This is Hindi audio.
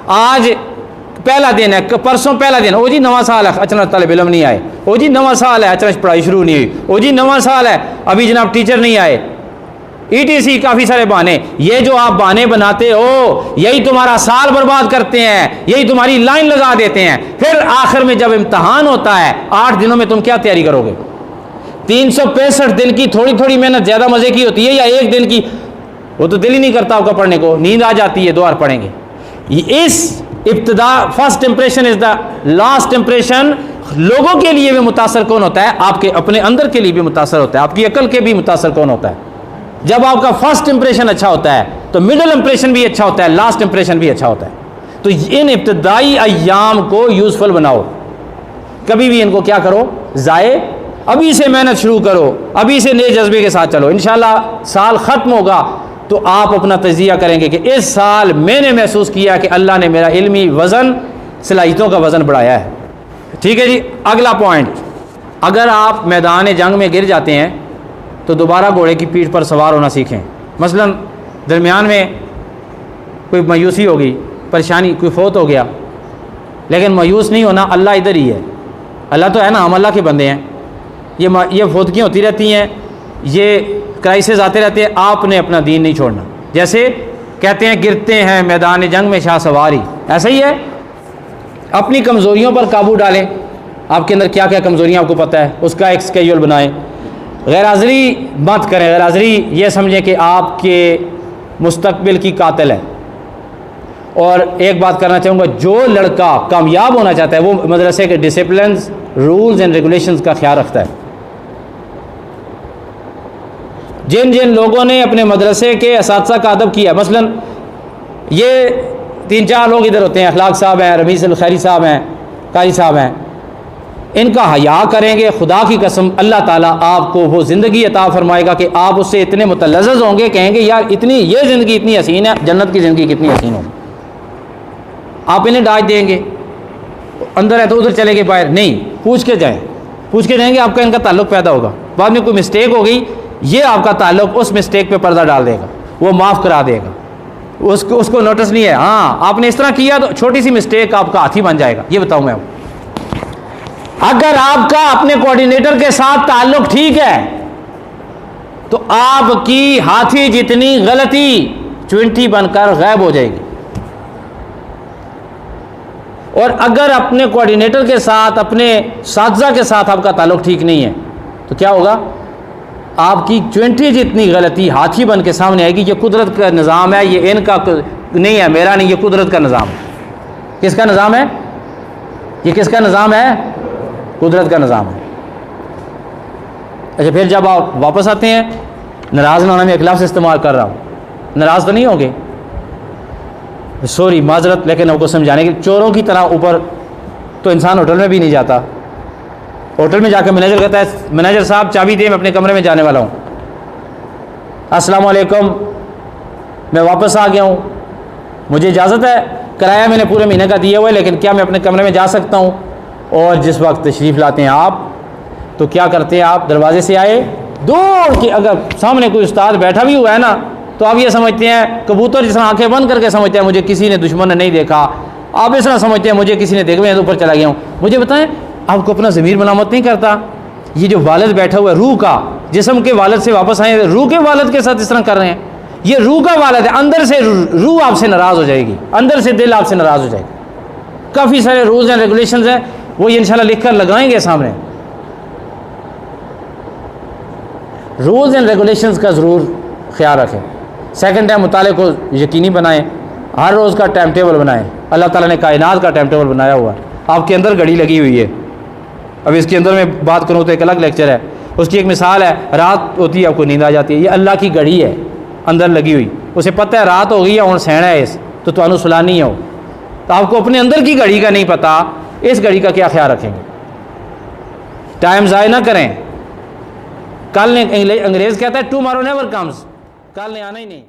आज पहला दिन है, परसों पहला दिन, ओ जी नवा साल है, अचानक तलब इलम नहीं आए, ओ जी नवा साल है, अचानक पढ़ाई शुरू नहीं हुई, ओ जी नवा साल है, अभी जनाब टीचर नहीं आए, ETC काफ़ी सारे बहाने। ये जो आप बहाने बनाते हो यही तुम्हारा साल बर्बाद करते हैं, यही तुम्हारी लाइन लगा देते हैं। फिर आखिर में जब इम्तहान होता है 8 दिनों में तुम क्या तैयारी करोगे? 365 दिन की थोड़ी थोड़ी मेहनत ज़्यादा मज़े की होती है या एक दिन की? वो तो दिल ही नहीं करता आपका पढ़ने को, नींद आ जाती है, 2 बार पढ़ेंगे। इस इब्तिदा first impression is the last impression. लोगों के लिए भी मुतासर कौन होता है? आपके अपने अंदर के लिए भी मुतासर होता है, आपकी अकल के भी मुतासर कौन होता है? जब आपका फर्स्ट इंप्रेशन अच्छा होता है तो मिडिल इंप्रेशन भी अच्छा होता है, लास्ट इंप्रेशन भी अच्छा होता है। तो इन इब्तिदाई अय्याम को यूजफुल बनाओ, कभी भी इनको क्या करो, जाए अभी से मेहनत शुरू करो, अभी से नए जज्बे के साथ चलो। इंशाल्लाह साल ख़त्म होगा तो आप अपना तजिया करेंगे कि इस साल मैंने महसूस किया कि अल्लाह ने मेरा इल्मी वज़न, सलाहियतों का वज़न बढ़ाया है। ठीक है जी। अगला पॉइंट, अगर आप मैदान जंग में गिर जाते हैं तो दोबारा घोड़े की पीठ पर सवार होना सीखें। मसलन दरमियान में कोई मायूसी हो गई, परेशानी, कोई फौत हो गया, लेकिन मायूस नहीं होना, अल्लाह इधर ही है, अल्लाह तो है ना, हम अल्लाह के बंदे हैं। ये फौतगियाँ होती रहती हैं, ये क्राइसिस आते रहते हैं, आपने अपना दीन नहीं छोड़ना। जैसे कहते हैं गिरते हैं मैदान जंग में शाह सवारी, ऐसा ही है। अपनी कमज़ोरियों पर काबू डालें, आपके अंदर क्या क्या कमज़ोरियाँ आपको पता है, उसका एक स्केड्यूल बनाएं। गैर हाज़िरी मत करें। गैर हाज़िरी ये समझें कि आपके मुस्तकबिल की कातिल है। और एक बात करना चाहूँगा, जो लड़का कामयाब होना चाहता है वो मदरसे के डिसिप्लिन, रूल्स एंड रेगुलेशंस का ख्याल रखता है। जिन जिन लोगों ने अपने मदरसे के असातिज़ा का अदब किया, मसलन ये 3-4 लोग इधर होते हैं, अखलाक साहब हैं, रमीज़ अल खैरी साहब हैं, कारी साहब हैं, इनका हया करेंगे, खुदा की कसम अल्लाह ताला आपको वो ज़िंदगी अता फरमाएगा कि आप उससे इतने मुतलज़्ज़ होंगे, कहेंगे यार इतनी ये ज़िंदगी इतनी हसीन है, जन्नत की ज़िंदगी कितनी हसीन हो। आप इन्हें डांट देंगे, अंदर है तो उधर चले गए, बाहर नहीं, पूछ के जाएँ, पूछ के जाएंगे, आपका इनका ताल्लुक़ पैदा होगा। बाद में कोई मिस्टेक हो गई, ये आपका ताल्लुक़ उस मिस्टेक पर पर्दा डाल देगा, वो माफ़ करा देगा, उसको नोटिस नहीं है। हाँ, आपने इस तरह किया तो छोटी सी मिस्टेक आपका हाथी बन जाएगा। ये बताऊँ मैं, अगर आपका अपने कोऑर्डिनेटर के साथ ताल्लुक ठीक है तो आपकी हाथी जितनी गलती 20 बनकर गायब हो जाएगी। और अगर अपने कोऑर्डिनेटर के साथ, अपने साथी के साथ आपका ताल्लुक ठीक नहीं है तो क्या होगा, आपकी 20 जितनी गलती हाथी बन के सामने आएगी। ये कुदरत का निज़ाम है, ये इनका नहीं है, मेरा नहीं, ये कुदरत का निज़ाम है। किसका निज़ाम है? ये किसका निज़ाम है? कुदरत का निज़ाम है। अच्छा, फिर जब आप वापस आते हैं, नाराज़ ना होना, मैं इखलास से इस्तेमाल कर रहा हूँ, नाराज़ तो नहीं होंगे, सॉरी माजरत, लेकिन आपको समझाने के, चोरों की तरह ऊपर तो इंसान होटल में भी नहीं जाता। होटल में जाकर मैनेजर कहता है, मैनेजर साहब चाबी दे, मैं अपने कमरे में जाने वाला हूँ। अस्सलाम वालेकुम, मैं वापस आ गया हूँ, मुझे इजाज़त है, किराया मैंने पूरे महीने का दिया हुआ है, लेकिन क्या मैं अपने कमरे में जा सकता हूँ? और जिस वक्त तशरीफ़ लाते हैं आप तो क्या करते हैं, आप दरवाजे से आए, दौड़ के, अगर सामने कोई उस्ताद बैठा भी हुआ है ना तो आप ये समझते हैं, कबूतर जिस तरह आंखें बंद करके समझते हैं मुझे किसी ने, दुश्मन ने नहीं देखा, आप इस तरह समझते हैं मुझे किसी ने देखा, मैं ऊपर चला गया हूँ। मुझे बताएं, आपको अपना ज़मीर मलामत नहीं करता? ये जो वालिद बैठा हुआ है, रूह का, जिस्म के वालिद से वापस आए, रूह के वालिद के साथ इस तरह कर रहे हैं, ये रूह का वालिद है। अंदर से रूह आपसे नाराज़ हो जाएगी, अंदर से दिल आपसे नाराज़ हो जाएगा। काफ़ी सारे रूल्स एंड रेगुलेशंस हैं, वो ये इंशाल्लाह लिख कर लगाएंगे सामने। रूल्स एंड रेगुलेशंस का ज़रूर ख्याल रखें। सेकंड टाइम मुताले को यकीनी बनाएं, हर रोज़ का टाइम टेबल बनाएं। अल्लाह ताला ने कायनात का टाइम टेबल बनाया हुआ है, आपके अंदर घड़ी लगी हुई है। अब इसके अंदर मैं बात करूँ तो एक अलग लेक्चर है, उसकी एक मिसाल है, रात होती है, आपको नींद आ जाती है, ये अल्लाह की घड़ी है अंदर लगी हुई, उसे पता है रात हो गई है और सहना है इस, तो तुहानू सुलानी हो, तो आपको अपने अंदर की घड़ी का नहीं पता, इस घड़ी का क्या ख्याल रखेंगे? टाइम ज़ाय ना करें। कल ने, अंग्रेज़ कहता है टुमारो नेवर कम्स, कल ने आना ही नहीं।